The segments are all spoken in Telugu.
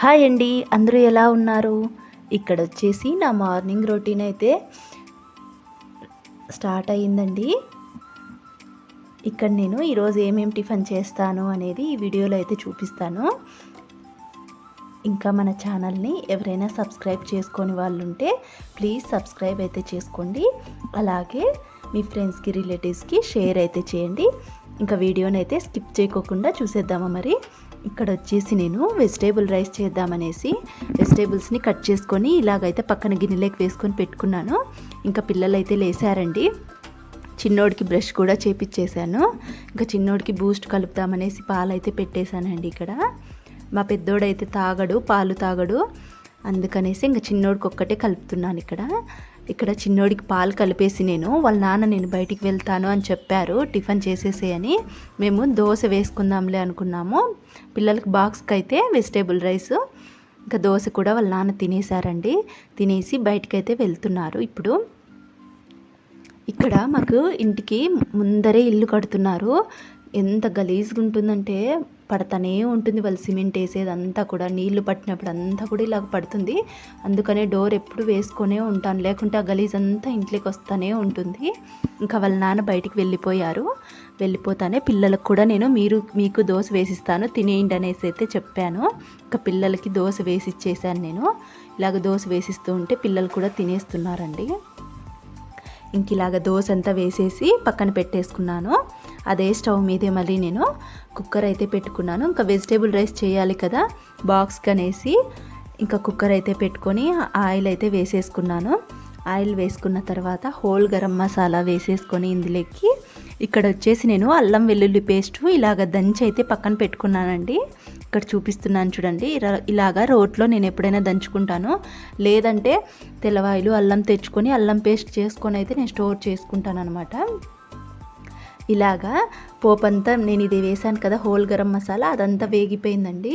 హాయ్ అండి, అందరూ ఎలా ఉన్నారు? ఇక్కడ వచ్చేసి నా మార్నింగ్ రొటీన్ అయితే స్టార్ట్ అయ్యిందండి. ఇక్కడ నేను ఈరోజు ఏమేమి టిఫిన్ చేస్తాను అనేది ఈ వీడియోలో అయితే చూపిస్తాను. ఇంకా మన ఛానల్ని ఎవరైనా సబ్స్క్రైబ్ చేసుకొని వాళ్ళు ఉంటే ప్లీజ్ సబ్స్క్రైబ్ అయితే చేసుకోండి. అలాగే మీ ఫ్రెండ్స్కి, రిలేటివ్స్కి షేర్ అయితే చేయండి. ఇంకా వీడియోని అయితే స్కిప్ చేయకోకుండా చూసేద్దామా మరి. ఇక్కడ వచ్చేసి నేను వెజిటేబుల్ రైస్ చేద్దామనేసి వెజిటేబుల్స్ని కట్ చేసుకొని ఇలాగైతే పక్కన గిన్నెలోకి వేసుకొని పెట్టుకున్నాను. ఇంకా పిల్లలు అయితే లేసారండి. చిన్నోడికి బ్రష్ కూడా చేపించేశాను. ఇంకా చిన్నోడికి బూస్ట్ కలుపుదామనేసి పాలు అయితే పెట్టేశానండి. ఇక్కడ మా పెద్దోడైతే పాలు తాగడు, అందుకనేసి ఇంకా చిన్నోడికి ఒక్కటే కలుపుతున్నాను. ఇక్కడ చిన్నోడికి పాలు కలిపేసి వాళ్ళ నాన్న నేను బయటికి వెళ్తాను అని చెప్పారు, టిఫిన్ చేసేసేయని. మేము దోశ వేసుకుందాంలే అనుకున్నాము. పిల్లలకి బాక్స్కి అయితే వెజిటేబుల్ రైస్, ఇంకా దోశ కూడా వాళ్ళ నాన్న తినేసారండి. తినేసి బయటికైతే వెళ్తున్నారు. ఇప్పుడు ఇక్కడ మాకు ఇంటికి ముందరే ఇల్లు కడుతున్నారు. ఎంత గలీజ్గా ఉంటుందంటే పడతానే ఉంటుంది. వాళ్ళు సిమెంట్ వేసేదంతా కూడా నీళ్లు పట్టినప్పుడు అంతా కూడా ఇలాగ పడుతుంది. అందుకనే డోర్ ఎప్పుడు వేసుకొనే ఉంటాను, లేకుంటే ఆ గలీజ్ అంతా ఇంట్లోకి వస్తూనే ఉంటుంది. ఇంకా వాళ్ళ నాన్న బయటికి వెళ్ళిపోతానే పిల్లలకు కూడా నేను మీకు దోశ వేసిస్తాను తినేయండి అనేసి అయితే చెప్పాను. ఇంకా పిల్లలకి దోశ వేసి ఇచ్చేసాను. నేను ఇలాగ దోశ వేసిస్తూ ఉంటే పిల్లలు కూడా తినేస్తున్నారండి. ఇంక ఇలాగ దోశ అంతా వేసేసి పక్కన పెట్టేసుకున్నాను. అదే స్టవ్ మీదే మళ్ళీ నేను కుక్కర్ అయితే పెట్టుకున్నాను. ఇంకా వెజిటేబుల్ రైస్ చేయాలి కదా బాక్స్కి అనేసి ఇంకా కుక్కర్ అయితే పెట్టుకొని ఆయిల్ అయితే వేసేసుకున్నాను. ఆయిల్ వేసుకున్న తర్వాత హోల్ గరం మసాలా వేసేసుకొని ఇందులోకి ఇక్కడ వచ్చేసి నేను అల్లం వెల్లుల్లి పేస్ట్ ఇలాగ దంచి అయితే పక్కన పెట్టుకున్నానండి. ఇక్కడ చూపిస్తున్నాను చూడండి. ఇలాగా రోట్లో నేను ఎప్పుడైనా దంచుకుంటాను, లేదంటే తెల్లవాయిలు అల్లం తెచ్చుకొని అల్లం పేస్ట్ చేసుకొని అయితే నేను స్టోర్ చేసుకుంటాను అనమాట. ఇలాగా పోపంతా నేను ఇది వేసాను కదా హోల్ గరం మసాలా, అదంతా వేగిపోయిందండి.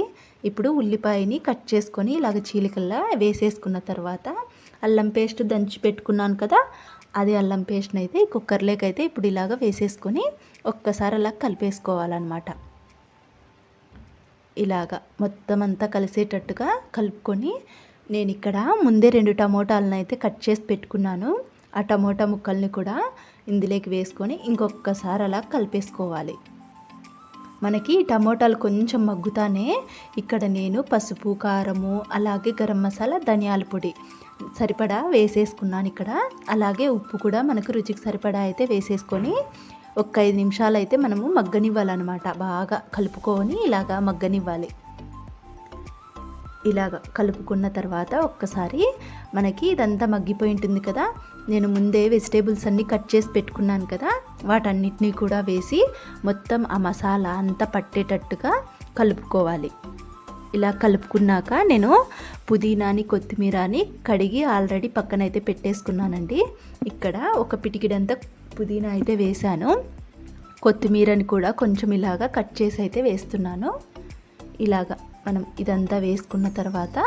ఇప్పుడు ఉల్లిపాయని కట్ చేసుకొని ఇలాగ చీలికల్లా వేసేసుకున్న తర్వాత అల్లం పేస్ట్ దంచి పెట్టుకున్నాను కదా, అదే అల్లం పేస్ట్ని అయితే కుక్కర్లోకి అయితే ఇప్పుడు ఇలాగ వేసేసుకొని ఒక్కసారి అలా కలిపేసుకోవాలన్నమాట. ఇలాగా మొత్తం అంతా కలిసేటట్టుగా కలుపుకొని నేను ఇక్కడ ముందే 2 టమోటాలను అయితే కట్ చేసి పెట్టుకున్నాను. ఆ టమోటా ముక్కల్ని కూడా ఇందులోకి వేసుకొని ఇంకొకసారి అలా కలిపేసుకోవాలి. మనకి టమోటాలు కొంచెం మగ్గుతానే ఇక్కడ నేను పసుపు, కారము, అలాగే గరం మసాలా, ధనియాల పొడి సరిపడా వేసేసుకున్నాను. ఇక్కడ అలాగే ఉప్పు కూడా మనకు రుచికి సరిపడా అయితే వేసేసుకొని ఒక 5 నిమిషాలు అయితే మనము మగ్గనివ్వాలన్నమాట. బాగా కలుపుకొని ఇలాగా మగ్గనివ్వాలి. ఇలాగ కలుపుకున్న తర్వాత ఒక్కసారి మనకి ఇదంతా మగ్గిపోయి ఉంటుంది కదా, నేను ముందే వెజిటేబుల్స్ అన్నీ కట్ చేసి పెట్టుకున్నాను కదా, వాటన్నిటినీ కూడా వేసి మొత్తం ఆ మసాలా అంతా పట్టేటట్టుగా కలుపుకోవాలి. ఇలా కలుపుకున్నాక నేను పుదీనాని, కొత్తిమీరని కడిగి ఆల్రెడీ పక్కనైతే పెట్టేసుకున్నానండి. ఇక్కడ ఒక పిటికిడంతా పుదీనా అయితే వేసాను. కొత్తిమీరని కూడా కొంచెం ఇలాగా కట్ చేసి అయితే వేస్తున్నాను. ఇలాగా మనం ఇదంతా వేసుకున్న తర్వాత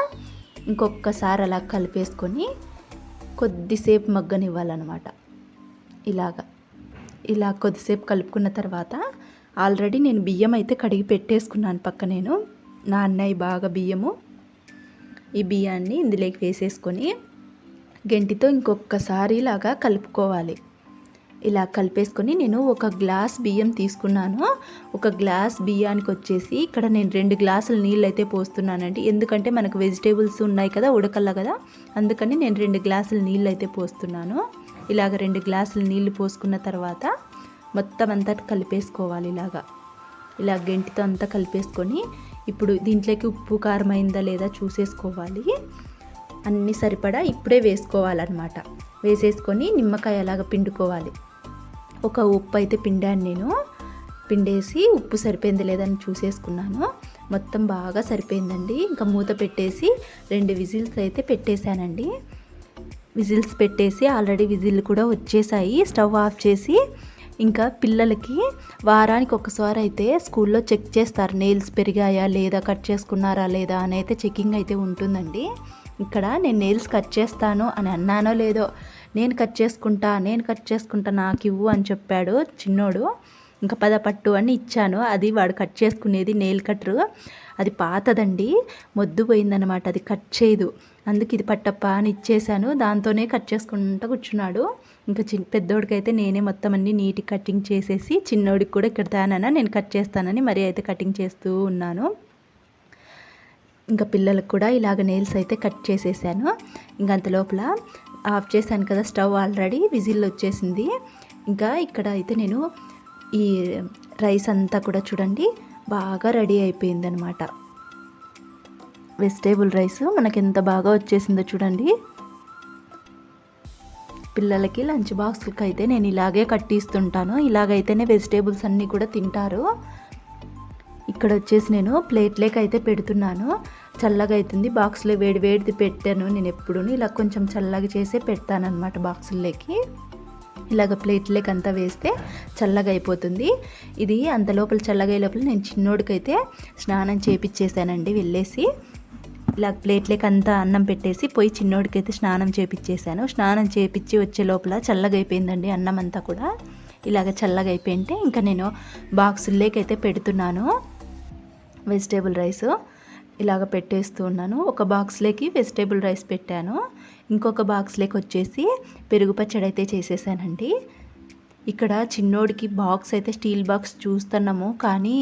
ఇంకొకసారి అలా కలిపేసుకొని కొద్దిసేపు మగ్గనివ్వాలన్నమాట. ఇలా కొద్దిసేపు కలుపుకున్న తర్వాత ఆల్రెడీ నేను బియ్యం అయితే కడిగి పెట్టేసుకున్నాను పక్క. నేను నా అన్నయ్య బాగా బియ్యము, ఈ బియ్యాన్ని ఇందులోకి వేసేసుకొని గెంటితో ఇంకొకసారి ఇలాగా కలుపుకోవాలి. ఇలా కలిపేసుకొని నేను 1 గ్లాస్ బియ్యం తీసుకున్నాను. 1 గ్లాస్ బియ్యానికి వచ్చేసి ఇక్కడ నేను 2 గ్లాసుల నీళ్ళు అయితే పోస్తున్నానండి. ఎందుకంటే మనకు వెజిటేబుల్స్ ఉన్నాయి కదా, ఉడకల్లా కదా, అందుకని నేను 2 గ్లాసుల నీళ్ళు అయితే పోస్తున్నాను. ఇలాగ 2 గ్లాసుల నీళ్ళు పోసుకున్న తర్వాత మొత్తం అంతా కలిపేసుకోవాలి. ఇలా గెంటితో అంతా కలిపేసుకొని ఇప్పుడు దీంట్లోకి ఉప్పు కారం అయిందా లేదా చూసేసుకోవాలి. అన్నీ సరిపడా ఇప్పుడే వేసుకోవాలన్నమాట. వేసేసుకొని నిమ్మకాయ అలాగా పిండుకోవాలి. ఒక ఉప్పు అయితే పిండాను నేను. పిండేసి ఉప్పు సరిపోయింది లేదని చూసేసుకున్నాను. మొత్తం బాగా సరిపోయిందండి. ఇంకా మూత పెట్టేసి 2 విజిల్స్ అయితే పెట్టేశానండి. విజిల్స్ పెట్టేసి ఆల్రెడీ విజిల్ కూడా వచ్చేసాయి. స్టవ్ ఆఫ్ చేసి ఇంకా పిల్లలకి వారానికి ఒకసారి అయితే స్కూల్లో చెక్ చేస్తారు, నెయిల్స్ పెరిగాయా లేదా, కట్ చేసుకున్నారా లేదా అని అయితే చెకింగ్ అయితే ఉంటుందండి. ఇక్కడ నేను నెయిల్స్ కట్ చేస్తాను అని అన్నానో లేదో, నేను కట్ చేసుకుంటా నాకు ఇవ్వు అని చెప్పాడు చిన్నోడు. ఇంకా పట్టు అని ఇచ్చాను. అది వాడు కట్ చేసుకునేది నెయిల్ కట్టరు. అది పాతదండి, మొద్దు పోయిందనమాట, అది కట్ చేయదు. అందుకు ఇది పట్టప్ప అని ఇచ్చేసాను, దాంతోనే కట్ చేసుకుంటూ కూర్చున్నాడు. ఇంకా పెద్దోడికైతే నేనే మొత్తం అన్ని నీట్ కటింగ్ చేసేసి, చిన్నోడికి కూడా ఇక్కడ తేనైనా నేను కట్ చేస్తానని మరి అయితే కటింగ్ చేస్తూ ఉన్నాను. ఇంకా పిల్లలకు కూడా ఇలాగ నెయిల్స్ అయితే కట్ చేసేసాను. ఇంకా అంత లోపల ఆఫ్ చేశాను కదా స్టవ్, ఆల్రెడీ విజిల్ వచ్చేసింది. ఇంకా ఇక్కడ అయితే నేను ఈ రైస్ అంతా కూడా చూడండి బాగా రెడీ అయిపోయిందనమాట. వెజిటేబుల్ రైస్ మనకి ఎంత బాగా వచ్చేసిందో చూడండి. పిల్లలకి లంచ్ బాక్స్కి అయితే నేను ఇలాగే కట్టిస్తుంటాను, ఇలాగైతేనే వెజిటేబుల్స్ అన్నీ కూడా తింటారు. ఇక్కడ వచ్చేసి నేను ప్లేట్లోకి అయితే పెడుతున్నాను, చల్లగా అవుతుంది. బాక్స్లో వేడిది పెట్టాను నేను ఎప్పుడూ, ఇలా కొంచెం చల్లగా చేసే పెడతానమాట బాక్సుల్లోకి. ఇలాగ ప్లేట్లోకి అంతా వేస్తే చల్లగా అయిపోతుంది. ఇది అంత లోపల చల్లగా లోపల నేను చిన్నోడికైతే స్నానం చేపిచ్చేసానండి. వెళ్ళేసి ఇలా ప్లేట్లోకి అంతా అన్నం పెట్టేసి పోయి చిన్నోడికైతే స్నానం చేపిచ్చేసాను. స్నానం చేపించి వచ్చే లోపల చల్లగా అయిపోయిందండి అన్నం అంతా కూడా. ఇలాగ చల్లగా అయిపోయింటే ఇంకా నేను బాక్సుల్లోకి అయితే పెడుతున్నాను వెజిటేబుల్ రైస్. ఇలాగ పెట్టేస్తూ ఉన్నాను. ఒక బాక్స్లోకి వెజిటేబుల్ రైస్ పెట్టాను, ఇంకొక బాక్స్లోకి వచ్చేసి పెరుగు పచ్చడి అయితే చేసేసానండి. ఇక్కడ చిన్నోడికి బాక్స్ అయితే స్టీల్ బాక్స్ చూస్తున్నాము, కానీ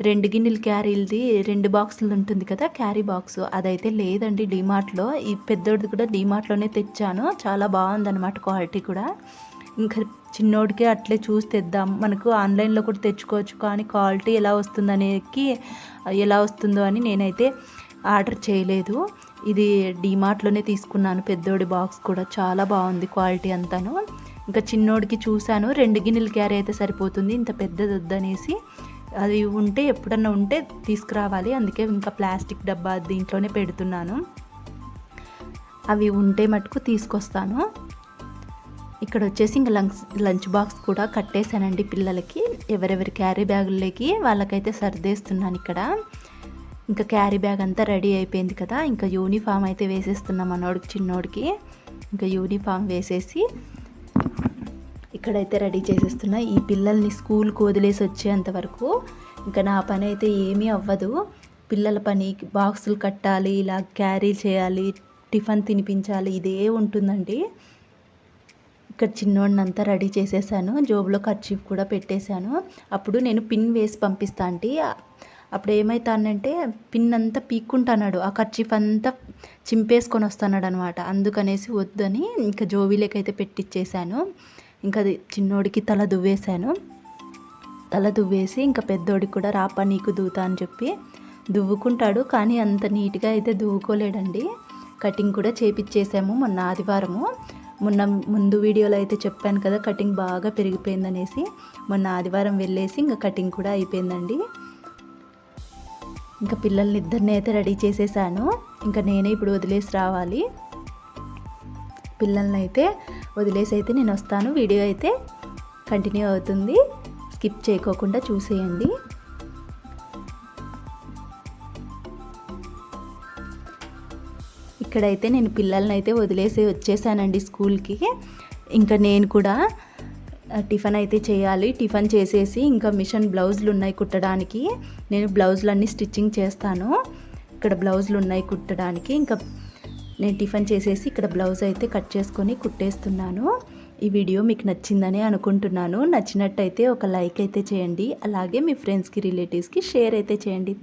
2 గిన్నెలు క్యారీలది 2 బాక్సులు ఉంటుంది కదా క్యారీ బాక్స్, అదైతే లేదండి డీమార్ట్లో. ఈ పెద్దోడిది కూడా డీమార్ట్లోనే తెచ్చాను, చాలా బాగుందన్నమాట క్వాలిటీ కూడా. ఇంకా చిన్నోడికి అట్లే చూసి తెద్దాం, మనకు ఆన్లైన్లో కూడా తెచ్చుకోవచ్చు, కానీ క్వాలిటీ ఎలా వస్తుందో అని నేనైతే ఆర్డర్ చేయలేదు. ఇది డీమార్ట్లోనే తీసుకున్నాను. పెద్దోడి బాక్స్ కూడా చాలా బాగుంది క్వాలిటీ అంతాను. ఇంకా చిన్నోడికి చూశాను 2 గిన్నెలు క్యారీ అయితే సరిపోతుంది, ఇంత పెద్దది వద్దనేసి. అది ఎప్పుడన్నా ఉంటే తీసుకురావాలి, అందుకే ఇంకా ప్లాస్టిక్ డబ్బా దీంట్లోనే పెడుతున్నాను. అవి ఉంటే మటుకు తీసుకొస్తాను. ఇక్కడ వచ్చేసి ఇంకా లంచ్ బాక్స్ కూడా కట్టేశానండి పిల్లలకి. ఎవరెవరి క్యారీ బ్యాగుల్లోకి వాళ్ళకైతే సర్దేస్తున్నాను ఇక్కడ. ఇంకా క్యారీ బ్యాగ్ అంతా రెడీ అయిపోయింది కదా, ఇంకా యూనిఫామ్ అయితే వేసేస్తున్నాం మనోడికి చిన్నోడికి. ఇంకా యూనిఫామ్ వేసేసి ఇక్కడైతే రెడీ చేసేస్తున్నా. ఈ పిల్లల్ని స్కూల్కి వదిలేసి వచ్చేంత వరకు ఇంకా నా పని అయితే ఏమీ అవ్వదు. పిల్లల పని బాక్సులు కట్టాలి, ఇలా క్యారీ చేయాలి, టిఫిన్ తినిపించాలి, ఇదే ఉంటుందండి. ఇక్కడ చిన్నోడిని అంతా రెడీ చేసేసాను, జోబులో కర్చీఫ్ కూడా పెట్టేశాను. అప్పుడు నేను పిన్ వేసి పంపిస్తా అంటే అప్పుడు ఏమవుతానంటే పిన్ అంతా పీక్కుంటున్నాడు, ఆ కర్చీఫ్ అంతా చింపేసుకొని వస్తున్నాడు అనమాట. అందుకనేసి వద్దని ఇంకా జోబీలకైతే పెట్టించేసాను. ఇంకా అది చిన్నోడికి తల దువ్వేసి ఇంకా పెద్దోడికి కూడా రాపా నీకు దూతా అని చెప్పి దువ్వుకుంటాడు, కానీ అంత నీట్గా అయితే దువ్వుకోలేడండి. కటింగ్ కూడా చేపిచ్చేసాము మొన్న ఆదివారము. ముందు వీడియోలో అయితే చెప్పాను కదా కటింగ్ బాగా పెరిగిపోయిందనేసి. మొన్న ఆదివారం వెళ్ళేసి ఇంకా కటింగ్ కూడా అయిపోయిందండి. ఇంకా పిల్లల్ని ఇద్దరిని అయితే రెడీ చేసేసాను. ఇంకా నేనే ఇప్పుడు వదిలేసి రావాలి. పిల్లల్ని అయితే వదిలేసి అయితే నేను వస్తాను. వీడియో అయితే కంటిన్యూ అవుతుంది, స్కిప్ చేయకోకుండా చూసేయండి. ఇక్కడైతే నేను పిల్లల్ని అయితే వదిలేసి వచ్చేసానండి స్కూల్కి. ఇంకా నేను కూడా టిఫిన్ అయితే చేయాలి. టిఫిన్ చేసేసి ఇంకా మిషన్ బ్లౌజులు ఉన్నాయి కుట్టడానికి, నేను బ్లౌజులన్నీ స్టిచ్చింగ్ చేస్తాను. ఇక్కడ బ్లౌజులు ఉన్నాయి కుట్టడానికి. ఇంకా నేను టిఫిన్ చేసేసి ఇక్కడ బ్లౌజ్ అయితే కట్ చేసుకొని కుట్టేస్తున్నాను. ఈ వీడియో మీకు నచ్చిందని అనుకుంటున్నాను. నచ్చినట్టయితే ఒక లైక్ అయితే చేయండి, అలాగే మీ ఫ్రెండ్స్కి రిలేటివ్స్కి షేర్ అయితే చేయండి.